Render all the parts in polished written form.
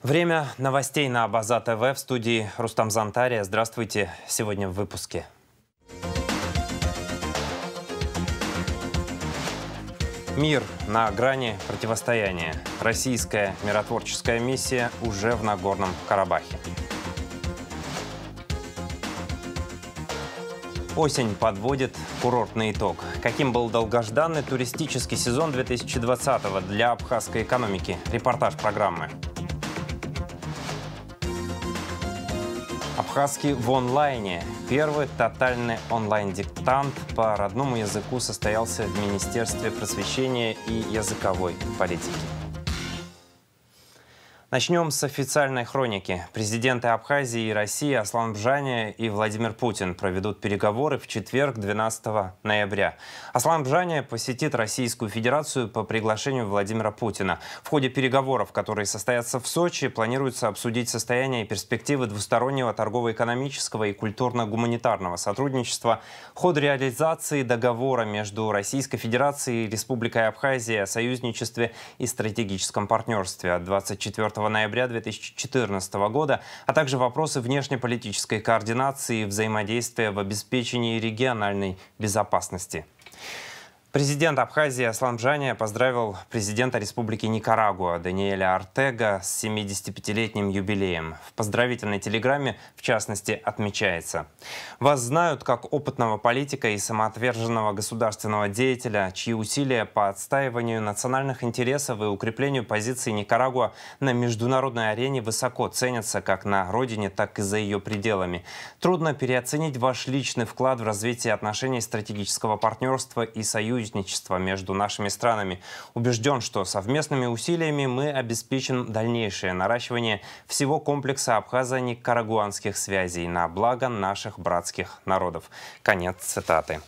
Время новостей на Абаза ТВ. В студии Рустам Зантария. Здравствуйте. Сегодня в выпуске. Мир на грани противостояния. Российская миротворческая миссия уже в Нагорном Карабахе. Осень подводит курортный итог. Каким был долгожданный туристический сезон 2020-го для абхазской экономики? Репортаж программы. Абхазский в онлайне. Первый тотальный онлайн-диктант по родному языку состоялся в Министерстве просвещения и языковой политики. Начнем с официальной хроники. Президенты Абхазии и России Аслан Бжаня и Владимир Путин проведут переговоры в четверг, 12 ноября. Аслан Бжаня посетит Российскую Федерацию по приглашению Владимира Путина. В ходе переговоров, которые состоятся в Сочи, планируется обсудить состояние и перспективы двустороннего торгово-экономического и культурно-гуманитарного сотрудничества, ход реализации договора между Российской Федерацией и Республикой Абхазия о союзничестве и стратегическом партнерстве от 24 ноября 2014 года, а также вопросы внешнеполитической координации и взаимодействия в обеспечении региональной безопасности. Президент Абхазии Аслан Бжаня поздравил президента Республики Никарагуа Даниэля Ортега с 75-летним юбилеем. В поздравительной телеграмме, в частности, отмечается: «Вас знают как опытного политика и самоотверженного государственного деятеля, чьи усилия по отстаиванию национальных интересов и укреплению позиций Никарагуа на международной арене высоко ценятся как на родине, так и за ее пределами. Трудно переоценить ваш личный вклад в развитие отношений стратегического партнерства и союзничества между нашими странами. Убежден, что совместными усилиями мы обеспечим дальнейшее наращивание всего комплекса абхазо-никарагуанских связей на благо наших братских народов». Конец цитаты.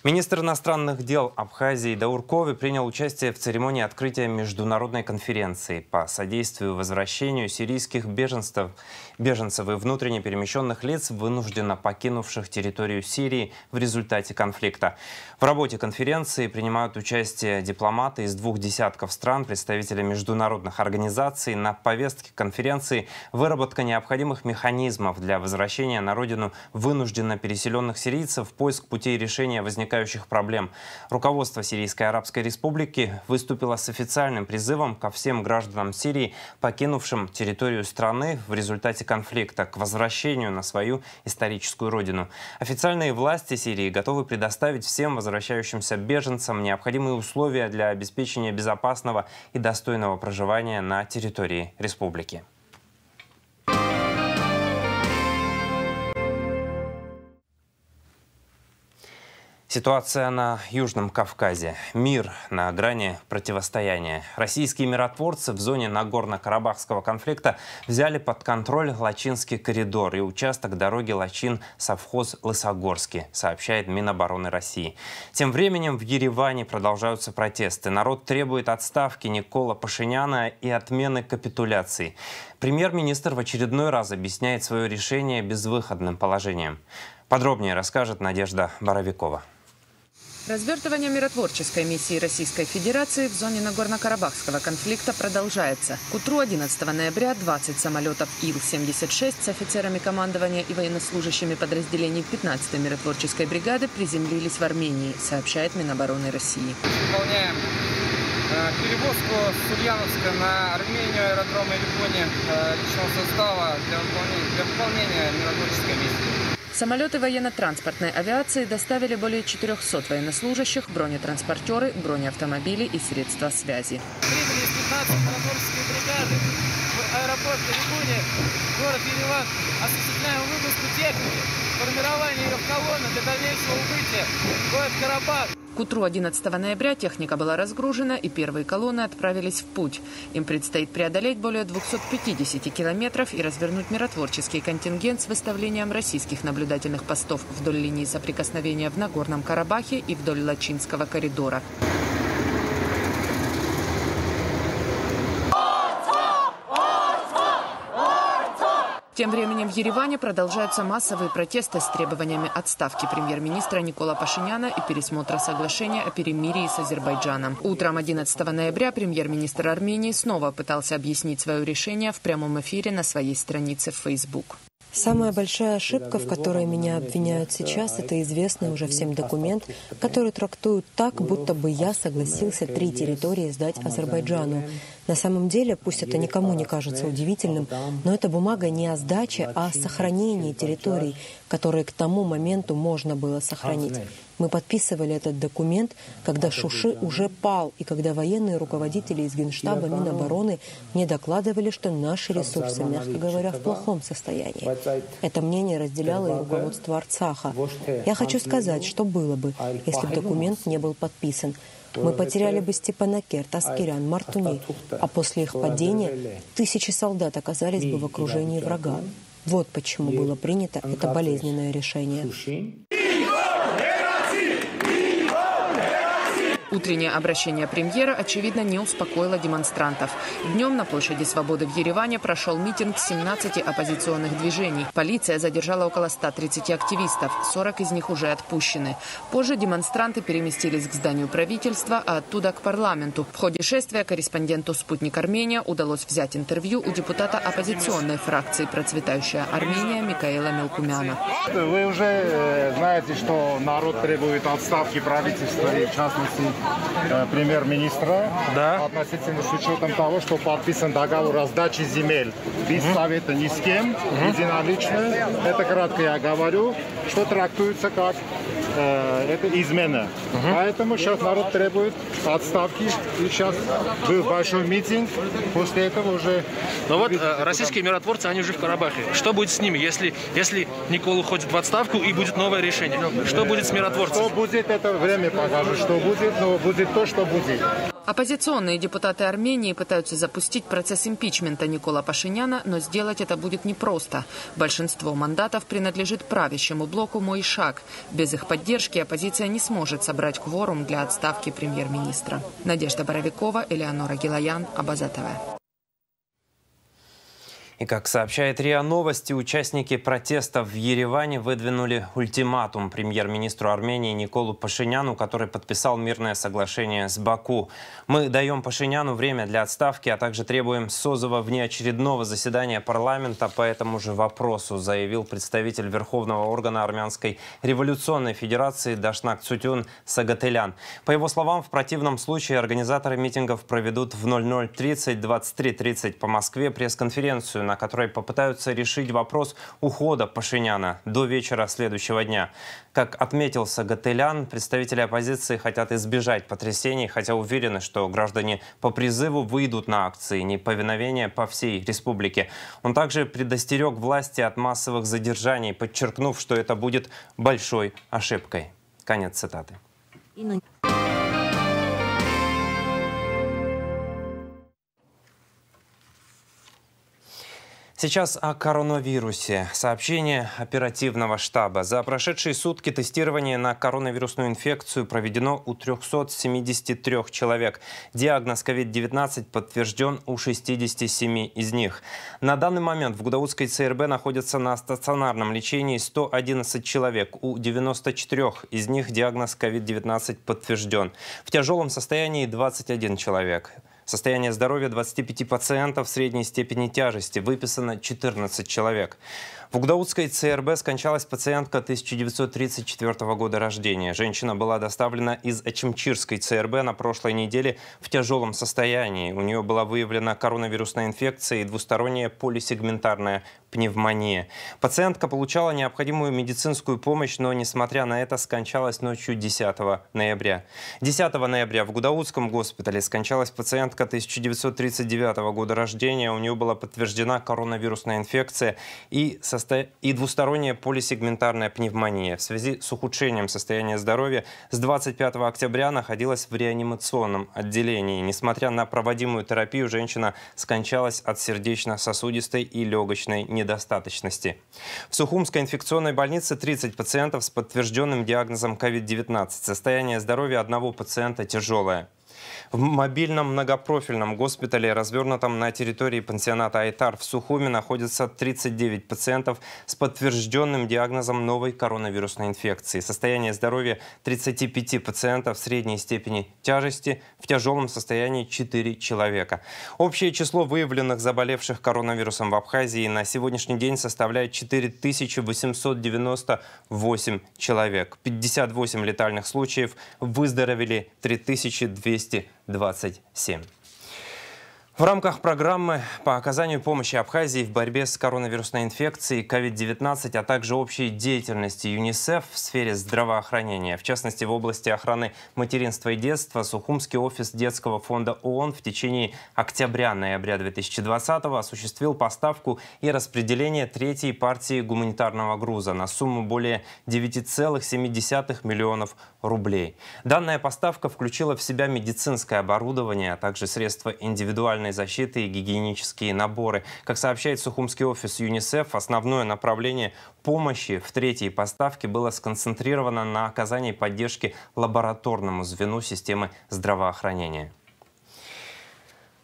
Министр иностранных дел Абхазии Даур Кове принял участие в церемонии открытия международной конференции по содействию возвращению сирийских беженцев и внутренне перемещенных лиц, вынужденно покинувших территорию Сирии в результате конфликта. В работе конференции принимают участие дипломаты из 2 десятков стран, представители международных организаций. На повестке конференции выработка необходимых механизмов для возвращения на родину вынужденно переселенных сирийцев, поиск путей решения возникающих проблем. Руководство Сирийской Арабской Республики выступило с официальным призывом ко всем гражданам Сирии, покинувшим территорию страны в результате конфликта, к возвращению на свою историческую родину. Официальные власти Сирии готовы предоставить всем возвращающимся беженцам необходимые условия для обеспечения безопасного и достойного проживания на территории республики. Ситуация на Южном Кавказе. Мир на грани противостояния. Российские миротворцы в зоне Нагорно-Карабахского конфликта взяли под контроль Лачинский коридор и участок дороги Лачин-Совхоз-Лысогорский, сообщает Минобороны России. Тем временем в Ереване продолжаются протесты. Народ требует отставки Никола Пашиняна и отмены капитуляции. Премьер-министр в очередной раз объясняет свое решение безвыходным положением. Подробнее расскажет Надежда Боровикова. Развертывание миротворческой миссии Российской Федерации в зоне Нагорно-Карабахского конфликта продолжается. К утру 11 ноября 20 самолетов Ил-76 с офицерами командования и военнослужащими подразделений 15-й миротворческой бригады приземлились в Армении, сообщает Минобороны России. Выполняем перевозку с Ульяновска на Армению, аэродром Ереване личного состава для выполнения миротворческой миссии. Самолеты военно-транспортной авиации доставили более 400 военнослужащих, бронетранспортеры, бронеавтомобили и средства связи. Прибыли из 15-й миротворческой бригады в аэропорт Ереване, город Ереван. Осуществляем выгрузку техники, формирование ее в колонны для дальнейшего убытия в город Карабах. К утру 11 ноября техника была разгружена, и первые колонны отправились в путь. Им предстоит преодолеть более 250 километров и развернуть миротворческий контингент с выставлением российских наблюдательных постов вдоль линии соприкосновения в Нагорном Карабахе и вдоль Лачинского коридора. Тем временем в Ереване продолжаются массовые протесты с требованиями отставки премьер-министра Никола Пашиняна и пересмотра соглашения о перемирии с Азербайджаном. Утром 11 ноября премьер-министр Армении снова пытался объяснить свое решение в прямом эфире на своей странице в Facebook. Самая большая ошибка, в которой меня обвиняют сейчас, это известный уже всем документ, который трактуют так, будто бы я согласился 3 территории сдать Азербайджану. На самом деле, пусть это никому не кажется удивительным, но эта бумага не о сдаче, а о сохранении территорий, которые к тому моменту можно было сохранить. Мы подписывали этот документ, когда Шуши уже пал, и когда военные руководители из Генштаба Минобороны мне докладывали, что наши ресурсы, мягко говоря, в плохом состоянии. Это мнение разделяло и руководство Арцаха. Я хочу сказать, что было бы, если бы документ не был подписан. Мы потеряли бы Степанакер, Таскирян, Мартуни, а после их падения тысячи солдат оказались бы в окружении врага. Вот почему было принято это болезненное решение. Утреннее обращение премьера, очевидно, не успокоило демонстрантов. Днем на площади Свободы в Ереване прошел митинг 17 оппозиционных движений. Полиция задержала около 130 активистов, 40 из них уже отпущены. Позже демонстранты переместились к зданию правительства, а оттуда к парламенту. В ходе шествия корреспонденту «Спутник Армения» удалось взять интервью у депутата оппозиционной фракции «Процветающая Армения» Микаэла Мелкумяна. Вы уже знаете, что народ требует отставки правительства и, в частности, премьер-министра, да, относительно с учетом того, что подписан договор о сдаче земель без совета ни с кем, единолично. Это кратко я говорю, что трактуется как это измена. Поэтому сейчас народ требует отставки. И сейчас был большой митинг, после этого уже... Но вот российские миротворцы, они уже в Карабахе. Что будет с ними, если Никол уходит в отставку и будет новое решение? Что будет с миротворцами? Что будет, это время покажет, что будет, но будет то, что будет. Оппозиционные депутаты Армении пытаются запустить процесс импичмента Никола Пашиняна, но сделать это будет непросто. Большинство мандатов принадлежит правящему блоку «Мой шаг». Без их поддержки оппозиция не сможет собрать кворум для отставки премьер-министра. Надежда Боровикова, Элеонора Гилаян, Абаза ТВ. И как сообщает РИА Новости, участники протестов в Ереване выдвинули ультиматум премьер-министру Армении Николу Пашиняну, который подписал мирное соглашение с Баку. «Мы даем Пашиняну время для отставки, а также требуем созыва внеочередного заседания парламента по этому же вопросу», заявил представитель Верховного органа Армянской революционной федерации Дашнак Цутюн Сагателян. По его словам, в противном случае организаторы митингов проведут в 00:30, 23:30 по Москве пресс-конференцию, на которой попытаются решить вопрос ухода Пашиняна до вечера следующего дня. Как отметил Сагателян, представители оппозиции хотят избежать потрясений, хотя уверены, что граждане по призыву выйдут на акции неповиновения по всей республике. Он также предостерег власти от массовых задержаний, подчеркнув, что это будет большой ошибкой. Конец цитаты. Сейчас о коронавирусе. Сообщение оперативного штаба. За прошедшие сутки тестирование на коронавирусную инфекцию проведено у 373 человек. Диагноз COVID-19 подтвержден у 67 из них. На данный момент в Гудаутской ЦРБ находятся на стационарном лечении 111 человек. У 94 из них диагноз COVID-19 подтвержден. В тяжелом состоянии 21 человек. Состояние здоровья 25 пациентов средней степени тяжести. Выписано 14 человек. В Гудаутской ЦРБ скончалась пациентка 1934 года рождения. Женщина была доставлена из Ачимчирской ЦРБ на прошлой неделе в тяжелом состоянии. У нее была выявлена коронавирусная инфекция и двусторонняя полисегментарная пневмония. Пациентка получала необходимую медицинскую помощь, но, несмотря на это, скончалась ночью 10 ноября. 10 ноября в Гудаутском госпитале скончалась пациентка 1939 года рождения. У нее была подтверждена коронавирусная инфекция и двусторонняя полисегментарная пневмония. В связи с ухудшением состояния здоровья с 25 октября находилась в реанимационном отделении. Несмотря на проводимую терапию, женщина скончалась от сердечно-сосудистой и легочной недостаточности. В Сухумской инфекционной больнице 30 пациентов с подтвержденным диагнозом COVID-19. Состояние здоровья одного пациента тяжелое. В мобильном многопрофильном госпитале, развернутом на территории пансионата «Айтар» в Сухуми, находится 39 пациентов с подтвержденным диагнозом новой коронавирусной инфекции. Состояние здоровья 35 пациентов средней степени тяжести, в тяжелом состоянии 4 человека. Общее число выявленных заболевших коронавирусом в Абхазии на сегодняшний день составляет 4898 человек. 58 летальных случаев, выздоровели 3227. В рамках программы по оказанию помощи Абхазии в борьбе с коронавирусной инфекцией COVID-19, а также общей деятельности ЮНИСЕФ в сфере здравоохранения, в частности в области охраны материнства и детства, Сухумский офис детского фонда ООН в течение октября-ноября 2020-го осуществил поставку и распределение третьей партии гуманитарного груза на сумму более 9,7 миллионов рублей. Данная поставка включила в себя медицинское оборудование, а также средства индивидуальной защиты и гигиенические наборы. Как сообщает Сухумский офис ЮНИСЕФ, основное направление помощи в третьей поставке было сконцентрировано на оказании поддержки лабораторному звену системы здравоохранения.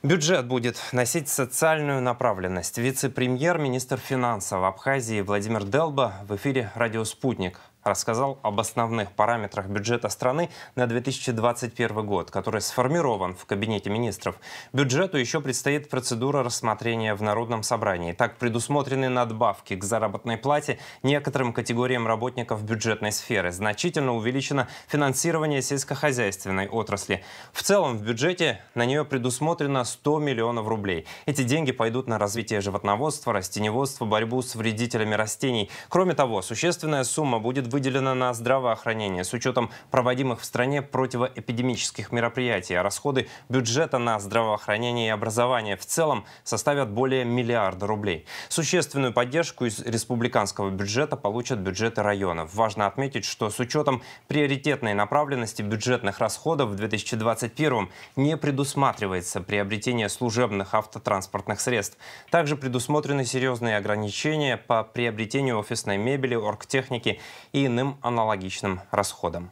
Бюджет будет носить социальную направленность. Вице-премьер, министр финансов Абхазии Владимир Делба в эфире «Радио Спутник» рассказал об основных параметрах бюджета страны на 2021 год, который сформирован в Кабинете министров. Бюджету еще предстоит процедура рассмотрения в Народном собрании. Так предусмотрены надбавки к заработной плате некоторым категориям работников бюджетной сферы. Значительно увеличено финансирование сельскохозяйственной отрасли. В целом в бюджете на нее предусмотрено 100 миллионов рублей. Эти деньги пойдут на развитие животноводства, растениеводства, борьбу с вредителями растений. Кроме того, существенная сумма будет выделено на здравоохранение с учетом проводимых в стране противоэпидемических мероприятий. А расходы бюджета на здравоохранение и образование в целом составят более миллиарда рублей. Существенную поддержку из республиканского бюджета получат бюджеты районов. Важно отметить, что с учетом приоритетной направленности бюджетных расходов в 2021 не предусматривается приобретение служебных автотранспортных средств. Также предусмотрены серьезные ограничения по приобретению офисной мебели, оргтехники и иным аналогичным расходам.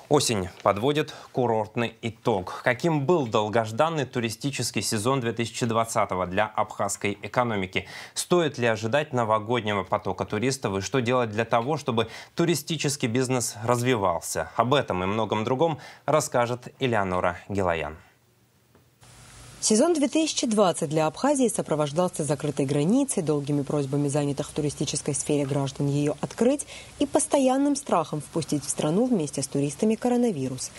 Осень подводит курортный итог. Каким был долгожданный туристический сезон 2020-го для абхазской экономики? Стоит ли ожидать новогоднего потока туристов и что делать для того, чтобы туристический бизнес развивался? Об этом и многом другом расскажет Элеонора Гилаян. Сезон 2020 для Абхазии сопровождался закрытой границей, долгими просьбами занятых в туристической сфере граждан ее открыть и постоянным страхом впустить в страну вместе с туристами коронавирус.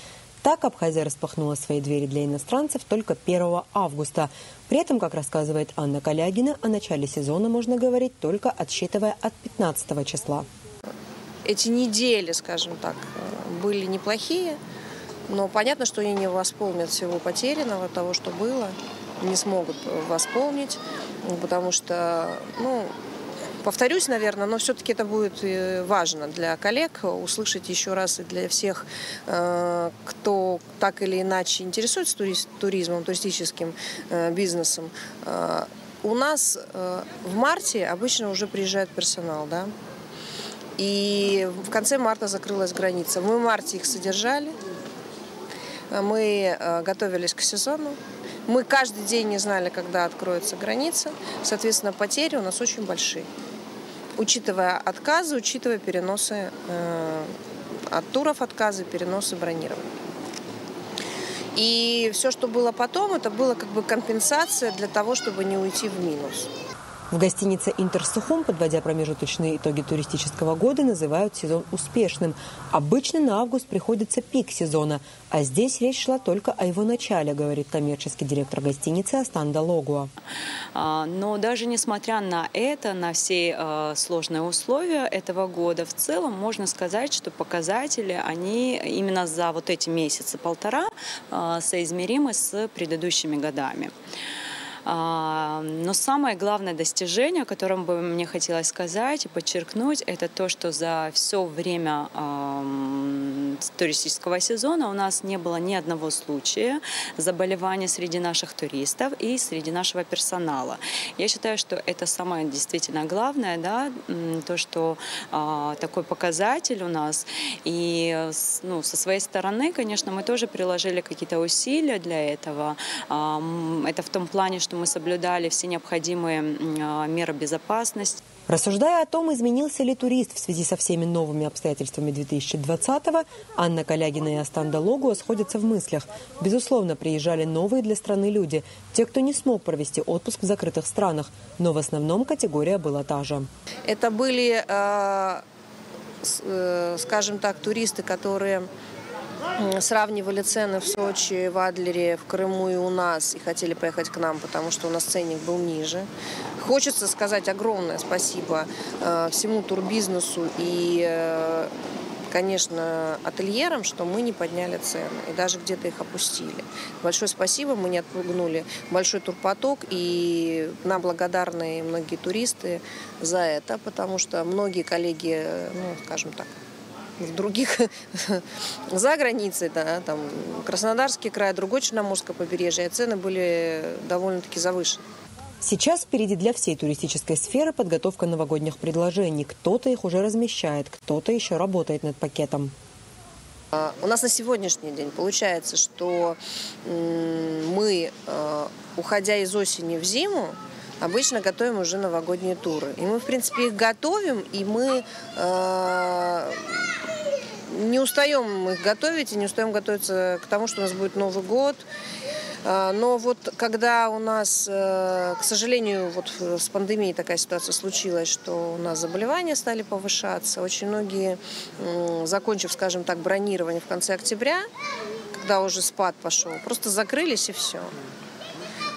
Так Абхазия распахнула свои двери для иностранцев только 1 августа. При этом, как рассказывает Анна Калягина, о начале сезона можно говорить только отсчитывая от 15 числа. Эти недели, скажем так, были неплохие. Но понятно, что они не восполнят всего потерянного, того, что было, не смогут восполнить, потому что, повторюсь, наверное, но все-таки это будет важно для коллег услышать еще раз и для всех, кто так или иначе интересуется туризмом, туристическим бизнесом. У нас в марте обычно уже приезжает персонал, да, и в конце марта закрылась граница. Мы в марте их содержали. Мы готовились к сезону. Мы каждый день не знали, когда откроется граница. Соответственно, потери у нас очень большие. Учитывая отказы, учитывая переносы от туров, отказы, переносы бронирования. И все, что было потом, это было как бы компенсация для того, чтобы не уйти в минус. В гостинице «Интерсухум», подводя промежуточные итоги туристического года, называют сезон успешным. Обычно на август приходится пик сезона, а здесь речь шла только о его начале, говорит коммерческий директор гостиницы Астан Далогуа. Но даже несмотря на это, на все сложные условия этого года, в целом можно сказать, что показатели, они именно за вот эти месяцы полтора соизмеримы с предыдущими годами. Но самое главное достижение, о котором бы мне хотелось сказать и подчеркнуть, это то, что за все время туристического сезона у нас не было ни одного случая заболевания среди наших туристов и среди нашего персонала. Я считаю, что это самое действительно главное, да, то, что такой показатель у нас. И со своей стороны, конечно, мы тоже приложили какие-то усилия для этого. Это в том плане, что мы соблюдали все необходимые меры безопасности. Рассуждая о том, изменился ли турист в связи со всеми новыми обстоятельствами 2020-го, Анна Калягина и Астан Далогуа сходятся в мыслях. Безусловно, приезжали новые для страны люди, те, кто не смог провести отпуск в закрытых странах, но в основном категория была та же. Это были, скажем так, туристы, которые сравнивали цены в Сочи, в Адлере, в Крыму и у нас, и хотели поехать к нам, потому что у нас ценник был ниже. Хочется сказать огромное спасибо всему турбизнесу и, конечно, ательерам, что мы не подняли цены и даже где-то их опустили. Большое спасибо, мы не отпугнули большой турпоток, и нам благодарны многие туристы за это, потому что многие коллеги, скажем так, в других, за границей, да, там Краснодарский край, другое Черноморское побережье, цены были довольно-таки завышены. Сейчас впереди для всей туристической сферы подготовка новогодних предложений. Кто-то их уже размещает, кто-то еще работает над пакетом. У нас на сегодняшний день получается, что мы, уходя из осени в зиму, обычно готовим уже новогодние туры. И мы, в принципе, их готовим, и мы не устаем их готовить, и не устаем готовиться к тому, что у нас будет Новый год. Но вот когда у нас, к сожалению, вот с пандемией такая ситуация случилась, что у нас заболевания стали повышаться, очень многие, закончив, скажем так, бронирование в конце октября, когда уже спад пошел, просто закрылись и все.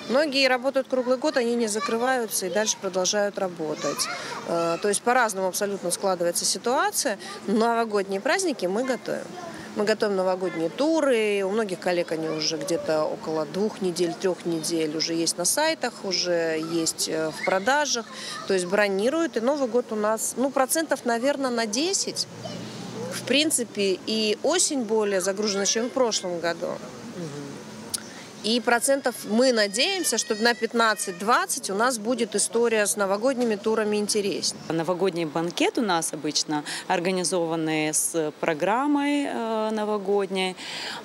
Многие работают круглый год, они не закрываются и дальше продолжают работать. То есть по-разному абсолютно складывается ситуация. Новогодние праздники мы готовим. Мы готовим новогодние туры. У многих коллег они уже где-то около 2 недель, 3 недель уже есть на сайтах, уже есть в продажах. То есть бронируют. И Новый год у нас, процентов, наверное, на 10. В принципе, и осень более загружена, чем в прошлом году. И процентов мы надеемся, что на 15-20 у нас будет история с новогодними турами интереснее. Новогодний банкет у нас обычно организованный с программой новогодней.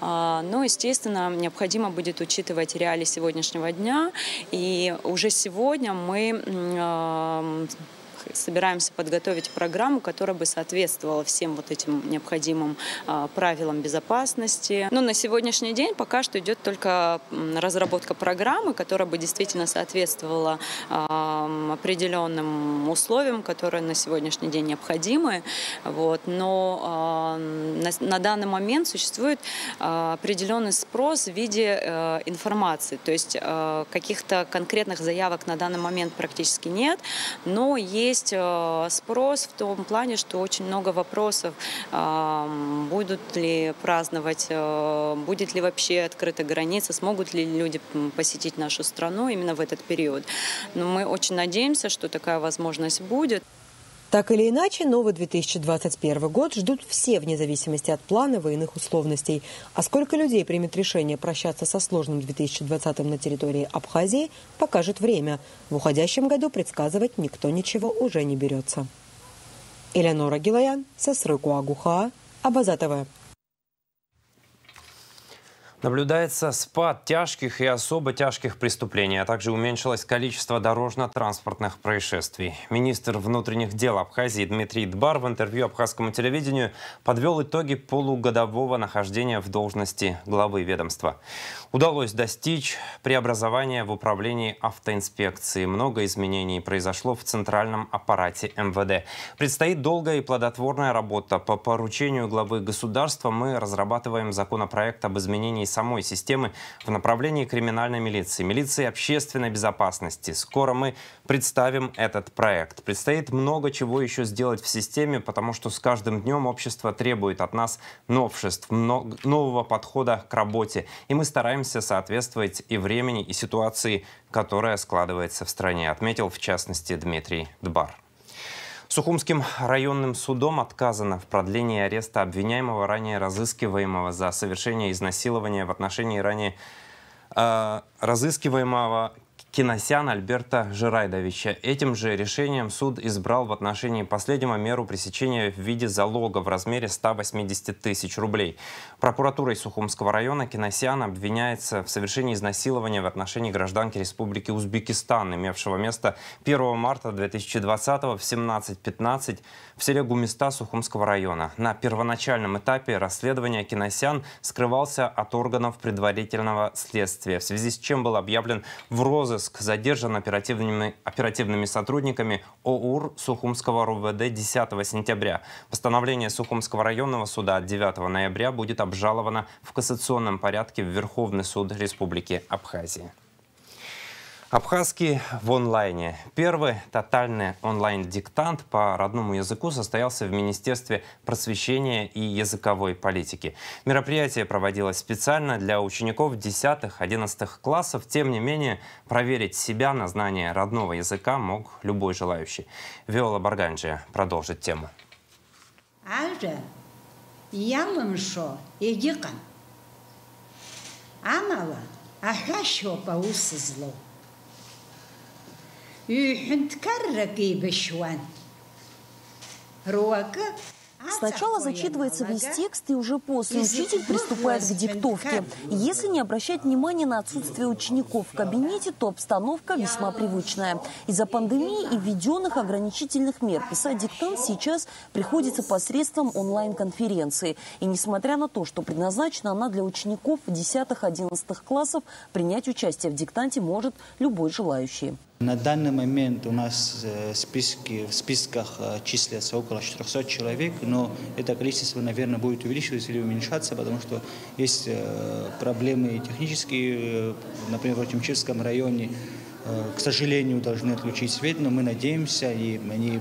Но, естественно, необходимо будет учитывать реалии сегодняшнего дня. И уже сегодня мы собираемся подготовить программу, которая бы соответствовала всем вот этим необходимым правилам безопасности. Но на сегодняшний день пока что идет только разработка программы, которая бы действительно соответствовала определенным условиям, которые на сегодняшний день необходимы. Вот. Но на данный момент существует определенный спрос в виде информации. То есть каких-то конкретных заявок на данный момент практически нет, но есть спрос в том плане, что очень много вопросов, будут ли праздновать, будет ли вообще открыта граница, смогут ли люди посетить нашу страну именно в этот период. Но мы очень надеемся, что такая возможность будет. Так или иначе, новый 2021 год ждут все, вне зависимости от планов и иных условностей. А сколько людей примет решение прощаться со сложным 2020-м на территории Абхазии, покажет время. В уходящем году предсказывать никто ничего уже не берется. Элеонора Гилаян, Сесрыку Агуха, Абаза ТВ. Наблюдается спад тяжких и особо тяжких преступлений, а также уменьшилось количество дорожно-транспортных происшествий. Министр внутренних дел Абхазии Дмитрий Дбар в интервью абхазскому телевидению подвел итоги полугодового нахождения в должности главы ведомства. Удалось достичь преобразования в управлении автоинспекции. Много изменений произошло в центральном аппарате МВД. Предстоит долгая и плодотворная работа. По поручению главы государства мы разрабатываем законопроект об изменении самой системы в направлении криминальной милиции, милиции общественной безопасности. Скоро мы представим этот проект. Предстоит много чего еще сделать в системе, потому что с каждым днем общество требует от нас новшеств, нового подхода к работе. И мы стараемся соответствовать и времени, и ситуации, которая складывается в стране, отметил в частности Дмитрий Дбар. Сухумским районным судом отказано в продлении ареста обвиняемого, ранее разыскиваемого за совершение изнасилования в отношении ранее разыскиваемого Киносяна Альберта Жирайдовича. Этим же решением суд избрал в отношении последнего меру пресечения в виде залога в размере 180 тысяч рублей. Прокуратурой Сухумского района Киносян обвиняется в совершении изнасилования в отношении гражданки Республики Узбекистан, имевшего место 1 марта 2020 в 17:15 в селе Гумиста Сухумского района. На первоначальном этапе расследования Киносян скрывался от органов предварительного следствия, в связи с чем был объявлен в розыск, задержан оперативными сотрудниками ОУР Сухумского РУВД 10 сентября. Постановление Сухумского районного суда от 9 ноября будет обжаловано в кассационном порядке в Верховный суд Республики Абхазия. Абхазский в онлайне. Первый тотальный онлайн-диктант по родному языку состоялся в Министерстве просвещения и языковой политики. Мероприятие проводилось специально для учеников 10-11 классов. Тем не менее, проверить себя на знание родного языка мог любой желающий. Виола Барганджия продолжит тему. Сначала зачитывается весь текст, и уже после учитель приступает к диктовке. Если не обращать внимания на отсутствие учеников в кабинете, то обстановка весьма привычная. Из-за пандемии и введенных ограничительных мер писать диктант сейчас приходится посредством онлайн-конференции. И несмотря на то, что предназначена она для учеников 10-11 классов, принять участие в диктанте может любой желающий. На данный момент у нас в списках числятся около 400 человек, но это количество, наверное, будет увеличиваться или уменьшаться, потому что есть проблемы технические. Например, в Очимчирском районе, к сожалению, должны отключить свет, но мы надеемся, и они,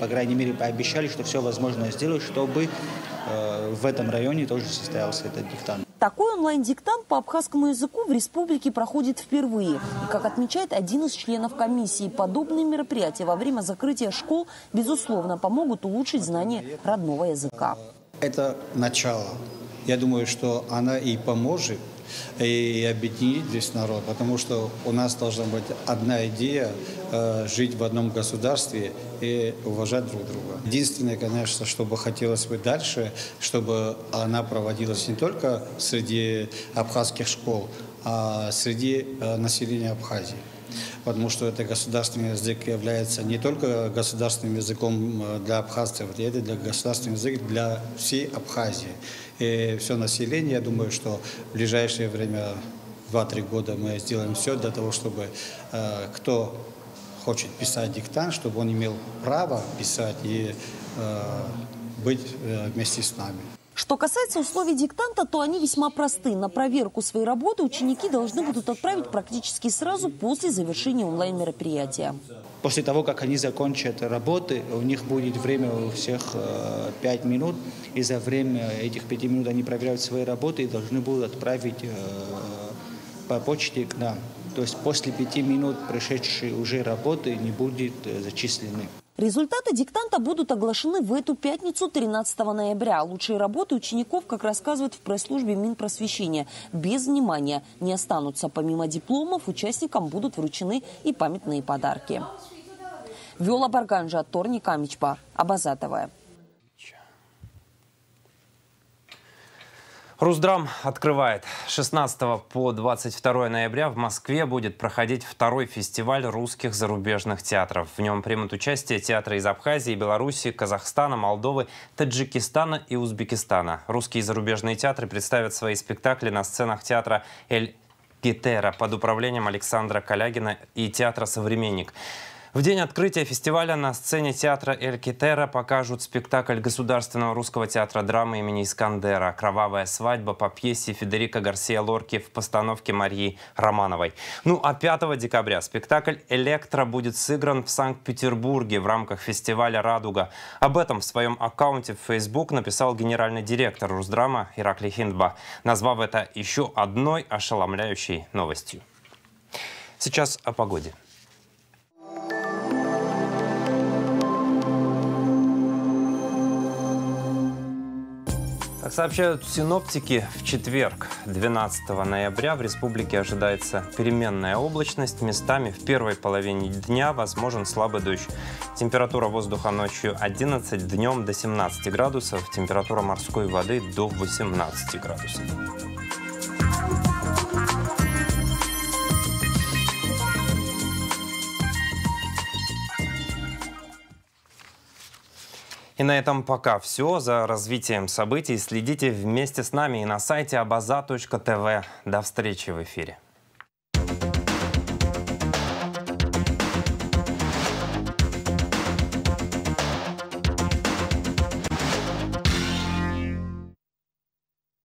по крайней мере, пообещали, что все возможное сделают, чтобы в этом районе тоже состоялся этот диктант. Такой онлайн-диктант по абхазскому языку в республике проходит впервые. И, как отмечает один из членов комиссии, подобные мероприятия во время закрытия школ, безусловно, помогут улучшить знание родного языка. Это начало. Я думаю, что она и поможет, и объединить весь народ, потому что у нас должна быть одна идея жить в одном государстве и уважать друг друга. Единственное, конечно, что бы хотелось бы дальше, чтобы она проводилась не только среди абхазских школ, а среди населения Абхазии. Потому что это государственный язык является не только государственным языком для абхазцев, это для государственного языка для всей Абхазии. И все население, я думаю, что в ближайшее время, 2-3 года, мы сделаем все для того, чтобы кто хочет писать диктант, чтобы он имел право писать и быть вместе с нами. Что касается условий диктанта, то они весьма просты. На проверку своей работы ученики должны будут отправить практически сразу после завершения онлайн-мероприятия. После того, как они закончат работы, у них будет время у всех 5 минут. И за время этих 5 минут они проверяют свои работы и должны будут отправить по почте к нам. То есть после 5 минут пришедшие уже работы не будут зачислены. Результаты диктанта будут оглашены в эту пятницу, 13 ноября. Лучшие работы учеников, как рассказывают в пресс-службе Минпросвещения, без внимания не останутся. Помимо дипломов, участникам будут вручены и памятные подарки. Виола Барганджа, Торни Камичпа, Абазатовая. Русдрам открывает. С 16 по 22 ноября в Москве будет проходить второй фестиваль русских зарубежных театров. В нем примут участие театры из Абхазии, Беларуси, Казахстана, Молдовы, Таджикистана и Узбекистана. Русские зарубежные театры представят свои спектакли на сценах театра «Эль-Гетера» под управлением Александра Калягина и театра «Современник». В день открытия фестиваля на сцене театра «Эль-Гетера» покажут спектакль Государственного русского театра драмы имени Искандера «Кровавая свадьба» по пьесе Федерико Гарсия Лорки в постановке Марии Романовой. Ну а 5 декабря спектакль «Электра» будет сыгран в Санкт-Петербурге в рамках фестиваля «Радуга». Об этом в своем аккаунте в Facebook написал генеральный директор Русдрама Ираклий Хиндба, назвав это еще одной ошеломляющей новостью. Сейчас о погоде. Как сообщают синоптики, в четверг, 12 ноября, в республике ожидается переменная облачность. Местами в первой половине дня возможен слабый дождь. Температура воздуха ночью 11, днем до 17 градусов. Температура морской воды до 18 градусов. И на этом пока все. За развитием событий следите вместе с нами и на сайте abaza.tv. До встречи в эфире.